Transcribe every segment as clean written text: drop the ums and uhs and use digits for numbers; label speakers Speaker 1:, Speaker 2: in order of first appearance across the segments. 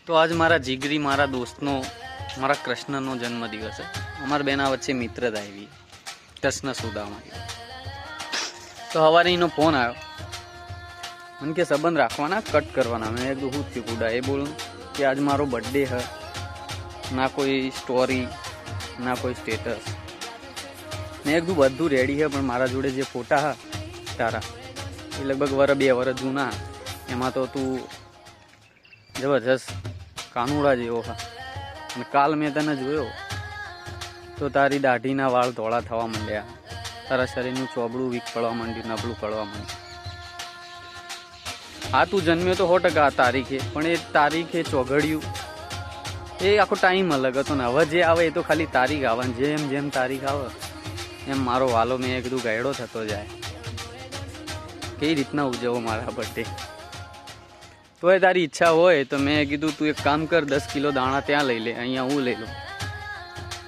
Speaker 1: તો આજ મારા જીગરી મારા દોસ્તનો મારા કૃષ્ણનો જન્મદિવસ છે. અમારા બેના વચ્ચે મિત્રતા આવી કૃષ્ણ સુદામા. તો સવારે એનો ફોન આવ્યો, મને કે સંબંધ રાખવાના કટ કરવાના. મેં એકદમ હું થયું કુડા એ બોલું કે આજ મારો બર્થડે હે, ના કોઈ સ્ટોરી ના કોઈ સ્ટેટસ. મેં એકદમ બધું રેડી છે, પણ મારા જોડે જે ફોટા હા તારા એ લગભગ 2 વર્ષ જૂના. એમાં તો તું જબરજસ્ત કાનુડા જેવો હા. અને કાલ મેં તને જોયો તો તારી દાઢીના વાળ ધોળા થવા માંડ્યા, તારા શરીરનું ચોબડું વીક પડવા માંડ્યું, નબળું પડવા માંડ્યું. હા, તું જન્મ્યો તો 100% આ તારીખે, પણ એ તારીખે ચોઘડિયું એ આખો ટાઈમ અલગ હતો ને. હવે જે આવે એ તો ખાલી તારીખ આવે, જેમ જેમ તારીખ આવે એમ મારો વાલો મેં કીધું ગાયડો થતો જાય. કઈ રીતના ઉજવો મારા બર્થડે? તો એ તારી ઈચ્છા હોય તો મેં કીધું તું એક કામ કર, 10 કિલો દાણા ત્યાં લઈ લે, અહીંયા હું લઈ લઉં.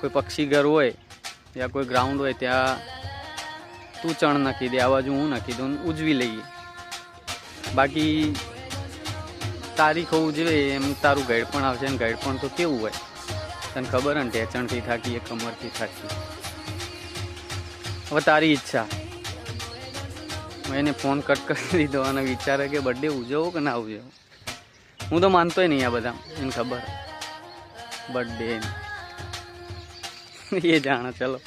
Speaker 1: કોઈ પક્ષી ઘર હોય યા કોઈ ગ્રાઉન્ડ હોય ત્યાં તું ચણ નાખી દે, આ બાજુ હું નાખી દઉં, ઉજવી લઈએ. બાકી તારીખ હોવું જોઈએ એમ તારું ગાઈડ પણ આવશે. ને ગાઈડ પણ તો કેવું હોય તને ખબર ને, ઢેચણથી થાકી, કમરથી થાકી. હવે તારી ઈચ્છા. મેં એને ફોન કટ કરી દીધો અને વિચારે કે બર્થડે ઉજવો કે ના ઉજવો. હું તો માનતોય નહીં આ બધા, એને ખબર બર્થડે એ જાણે. ચલો.